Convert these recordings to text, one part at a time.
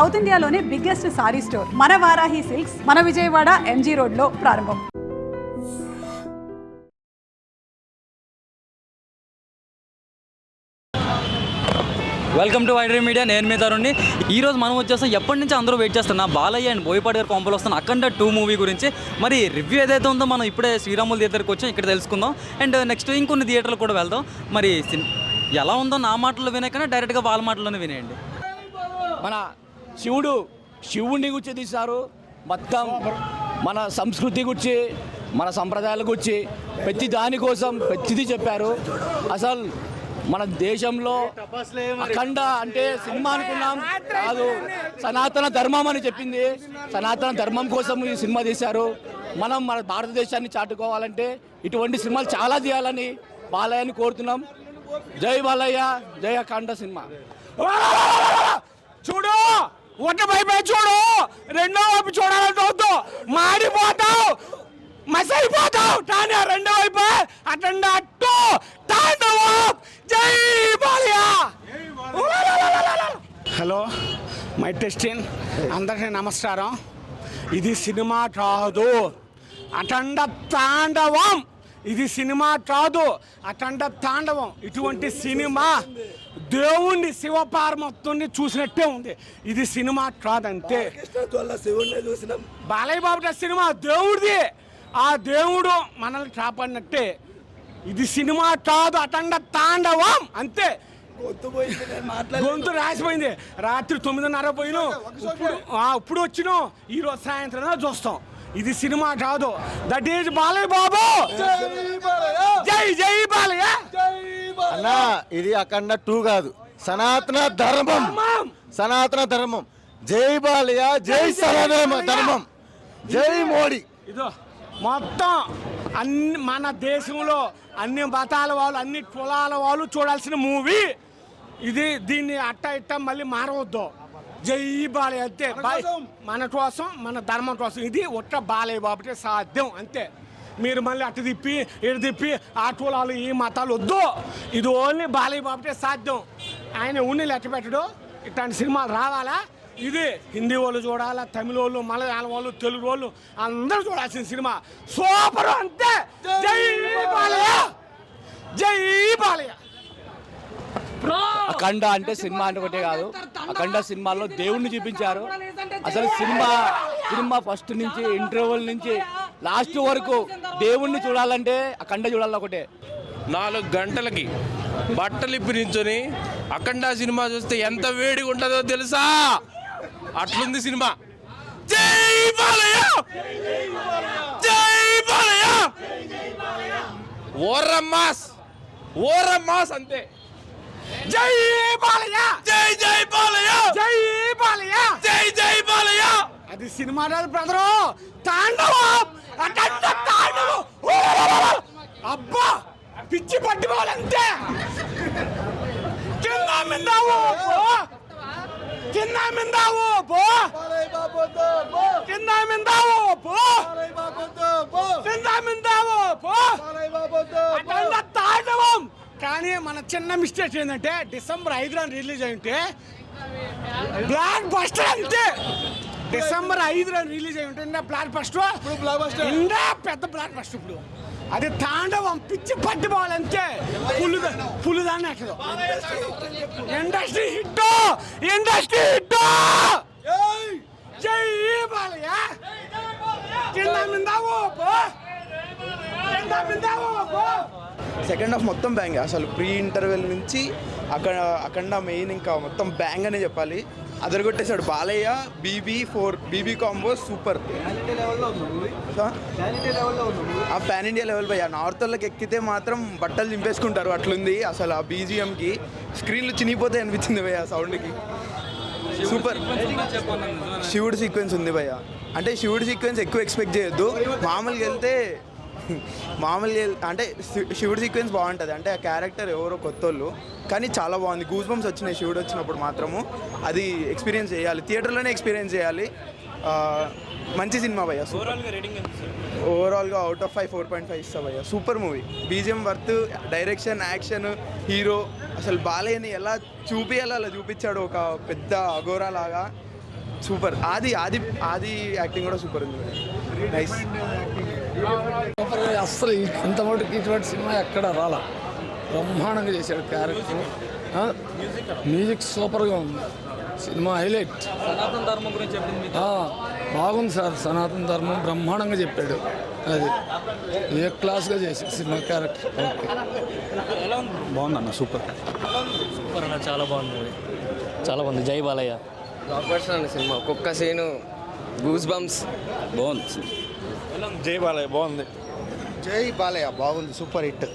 South ఇండియాలోనే biggest sorry store మన Varahi silks మన విజయవాడ ఎంజీ రోడ్లో ప్రారంభం. వెల్కమ్ టు వైడరీ మీడియా. నేను మీ తరుణ్ని. ఈరోజు మనం వచ్చేస్తాం ఎప్పటి నుంచి అందరూ వెయిట్ చేస్తున్నా బాలయ్య అండ్ బోయపాటి గారు కాంపోలో వస్తున్న అఖండ 2 మూవీ గురించి. మరి రివ్యూ ఏదైతే ఉందో మనం ఇప్పుడే శ్రీరాములు థియేటర్కి వచ్చాం, ఇక్కడ తెలుసుకుందాం. అండ్ నెక్స్ట్ ఇంకొన్ని థియేటర్లు కూడా వెళ్దాం. మరి ఎలా ఉందో నా మాటల్లో వినేకన్నా డైరెక్ట్గా వాళ్ళ మాటల్లోనే వినేయండి. మన శివుడిని గురించి తీశారు, మొత్తం మన సంస్కృతి గురించి, మన సంప్రదాయాల గురించి, ప్రతి దానికోసం ప్రతిదీ చెప్పారు. అసలు మన దేశంలో అఖండ అంటే సినిమా అనుకున్నాం కాదు, సనాతన ధర్మం అని చెప్పింది. సనాతన ధర్మం కోసం ఈ సినిమా తీశారు. మనం మన భారతదేశాన్ని చాటుకోవాలంటే ఇటువంటి సినిమాలు చాలా తీయాలని బాలయ్యని కోరుతున్నాం. జై బాలయ్య, జై అఖండ సినిమా. చూడు, ఒక వైపే చూడు, రెండో వైపు చూడాలంటే వద్దు, మాడిపోతావు, మసైపోతావు. కానీ రెండో వైపు అటెండ్ అట్టు తాండవం. జై బాలయ్య. Hello, my testing. అందరికీ నమస్కారం. ఇది సినిమా కాదు, అటెండ్ తాండవం. ఇది సినిమా కాదు, అఖండ తాండవం. ఇటువంటి సినిమా దేవుణ్ణి శివపార్వతుని చూసినట్టే ఉంది. ఇది సినిమా కాదంతే. బాలయ్య బాబు సినిమా దేవుడిది, ఆ దేవుడు మనల్ని కాపాడినట్టే. ఇది సినిమా కాదు, అఖండ తాండవం అంతే. గొంతు రాసిపోయింది. రాత్రి 9:30 పోయినాం, ఇప్పుడు వచ్చినాం. ఈరోజు సాయంత్రం చూస్తాం. ఇది సినిమా కాదు. That is Balayya Babu. జై జై బాలయ్య. అన్నా, ఇది అఖండ 2 కాదు, సనాతన ధర్మం. సనాతన ధర్మం. జై బాలయ్య, జై సనాతన ధర్మం, జై మోడీ. ఇదో మొత్తం అన్ని మన దేశంలో అన్ని మతాల వాళ్ళు, అన్ని కులాల వాళ్ళు చూడాల్సిన మూవీ ఇది. దీన్ని అట్ట ఇట్ట మళ్ళీ మారవద్దు. జై బాలయ్య అంతే. మన కోసం, మన ధర్మం కోసం. ఇది ఒక్క బాలయ్య బాబుటే సాధ్యం అంతే. మీరు మళ్ళీ అటు తిప్పి ఇటు తిప్పి ఆ కులాలు ఈ మతాలు వద్దు. ఇది ఓన్లీ బాలయ్య బాబుటే సాధ్యం. ఆయన ఉన్ని లెక్క పెట్టడు. ఇట్లాంటి సినిమాలు రావాలా? ఇది హిందీ వాళ్ళు చూడాలా, తమిళ వాళ్ళు, మలయాళం వాళ్ళు, తెలుగు వాళ్ళు అందరూ చూడాల్సిన సినిమా. సూపర్ అంతే. జై బాలయ్య, జై బాలయ్య. అఖండ అంటే సినిమా అంటే ఒకటే కాదు, అఖండ సినిమాలో దేవుణ్ణి చూపించారు. అసలు సినిమా ఫస్ట్ నుంచి ఇంటర్వెల్ నుంచి లాస్ట్ వరకు దేవుణ్ణి చూడాలంటే అఖండ చూడాలి. ఒకటే 4 గంటలకి బట్టలు ఇప్పి నించుని అఖండ సినిమా చూస్తే ఎంత వేడిగా ఉంటుందో తెలుసా? అట్లుంది సినిమా. జై బాలయ్య, జై బాలయ్య. ఓరమ్మాస్ అంతే. జై బాలయ్య, జై జై బాలయ్య, జై బాలయ్య, జై జై బాలయ్య. అది సినిమా రాదు బ్రదరు, తాండవం. అఖండ తాండవం. అబ్బా, పిచ్చి పట్టుకోవాలంతే. కింద మిందావు పో, కింద మిందావు పో, కింద మిందావు పో, కింద మిందావు పో. అఖండ తాండవం. కానీ మన చిన్న మిస్టేక్ ఏంటంటే డిసెంబర్ 5 రిలీజ్ అయింటే బ్లాక్ బస్టర్ అంతే. డిసెంబర్ 5 రిలీజ్ అయి ఉంటే బ్లాక్ బస్టర్, ఇంకా పెద్ద బ్లాక్ బస్టర్. ఇప్పుడు అది తాండవం, పిచ్చి పట్టిపోవాలంతే. పులుదాన్ని అక్కడ ఇండస్ట్రీ హిట్, ఇండస్ట్రీ హిట్. జై బాలయ్య. కింద మిందావు పో, కింద మిందావు పో. సెకండ్ హాఫ్ మొత్తం బ్యాంగ్. అసలు ప్రీ ఇంటర్వెల్ నుంచి అఖండ మెయిన్ ఇంకా మొత్తం బ్యాంగ్ అనే చెప్పాలి. అదరగొట్టేశాడు బాలయ్య. BB combo super. ఆ పాన్ ఇండియా లెవెల్ భయ్యా. నార్త్ వాళ్ళకి ఎక్కితే మాత్రం బట్టలు చింపేసుకుంటారు, అట్లుంది. అసలు ఆ బీజిఎంకి స్క్రీన్లు చినిగిపోతాయి అనిపించింది భయ్యా సౌండ్కి. సూపర్. శివుడు సీక్వెన్స్ ఉంది భయ్యా. అంటే శివుడు సీక్వెన్స్ ఎక్కువ ఎక్స్పెక్ట్ చేయొద్దు. మామూలుగా అంటే శివుడు సీక్వెన్స్ బాగుంటుంది. అంటే ఆ క్యారెక్టర్ ఎవరో కొత్తోళ్ళు, కానీ చాలా బాగుంది. గూస్ బంప్స్ వచ్చినాయి శివుడు వచ్చినప్పుడు మాత్రము. అది ఎక్స్పీరియన్స్ చేయాలి, థియేటర్లోనే ఎక్స్పీరియన్స్ చేయాలి. మంచి సినిమా భయ్యా. ఓవరాల్గా అవుట్ ఆఫ్ 5 4.5 ఇస్తా భయ్యా. Super movie. BGM worth, direction, action, hero. అసలు బాలయ్యని ఎలా చూపించాలో అలా చూపించాడు, ఒక పెద్ద అఘోరా లాగా. సూపర్. ఆది యాక్టింగ్ కూడా సూపర్ ఉంది. నైస్. అస్సలు ఇంతమటుకు ఇటువంటి సినిమా ఎక్కడ రాలా. బ్రహ్మాండంగా చేశాడు క్యారెక్టర్. మ్యూజిక్ సూపర్గా ఉంది. Cinema highlight. సనాతన ధర్మం గురించి చెప్పింది మీకు. బాగుంది సార్. సనాతన ధర్మం బ్రహ్మాండంగా చెప్పాడు. అది ఏ క్లాస్గా చేశాడు సినిమా క్యారెక్టర్. బాగుందన్న సూపర్ అన్న, చాలా బాగుంది. చాలా బాగుంది. జై బాలయ్య. బ్లాక్ బస్టర్ అన్న సినిమా. ఒక్కొక్క సీను గూస్ బంప్స్. బాగుంది. జై బాలయ్య బాగుంది. జై బాలయ్య బాగుంది. Super hit.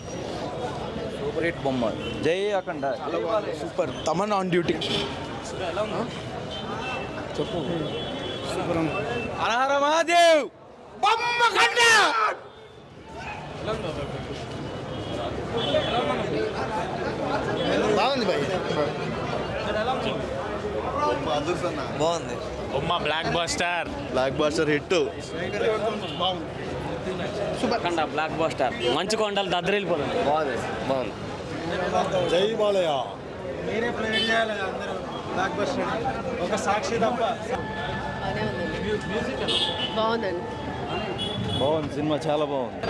సూపర్ హిట్ బొమ్మ. జై Akhanda. Super. Thaman on duty. చెప్పు. హర మహాదేవ్. బాగుంది భయ్. బాగుంది. బొమ్మ blockbuster. Blockbuster hit. Akhanda blockbuster. మంచు కొండలు దద్దరిల్లిపోతుంది. బాగుంది. బాగుంది. జై బాలయ్య. బాగుందండి. బాగుంది. సినిమా చాలా బాగుంది.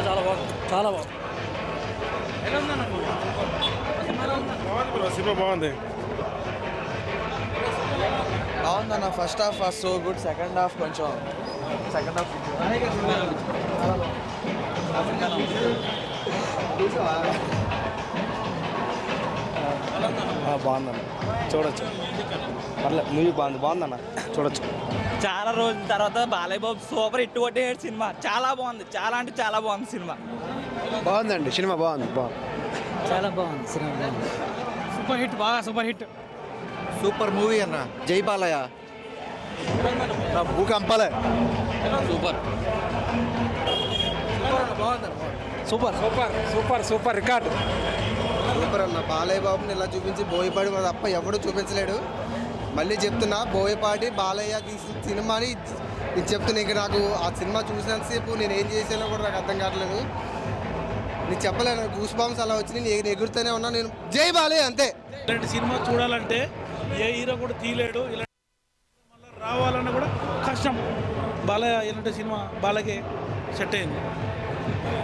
చాలా బాగుంది. చాలా బాగుంది. సినిమా బాగుంది. బాగుందన్న. First half so good. Second half కొంచెం బాగుందన్న చూడొచ్చు. పర్లేదు మూవీ బాగుందన్న చూడొచ్చు. చాలా రోజుల తర్వాత Balayya Babu super hit కొట్టేసాడు cinema. చాలా బాగుంది. చాలా అంటే చాలా బాగుంది సినిమా. బాగుందండి సినిమా. బాగుంది. చాలా బాగుంది సినిమా. Super hit. బాగా సూపర్ హిట్. సూపర్ మూవీ అన్న. జై బాలయ్య. నా భూకంపాలే. సూపర్. Super record. సూపర్ అన్న. బాలయ్య బాబుని ఇలా చూపించి బోయపాటి తప్ప ఎవడు చూపించలేడు. మళ్ళీ చెప్తున్నా, బోయపాటి బాలయ్య తీసిన సినిమాని నేను చెప్తున్నా. ఇంకా నాకు ఆ సినిమా చూసినంతసేపు నేను ఏం చేసానో కూడా నాకు అర్థం కావట్లేదు. నేను చెప్పలేను. గూస్ బాంబ్స్ అలా వచ్చి నేను ఎగురుతూనే ఉన్నా. నేను జై బాలయ్య అంతే. ఇలాంటి సినిమా చూడాలంటే ఏ హీరో కూడా తీయలేడు. ఇలాంటి మళ్ళీ రావాలన్నా కూడా కష్టం. బాలయ్య ఇలాంటి సినిమా బాలయ్యకే సెట్ అయింది.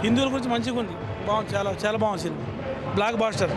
హిందువుల గురించి మంచిగా ఉంది. బాగుంది. చాలా చాలా బాగుంది సినిమా. Black buster.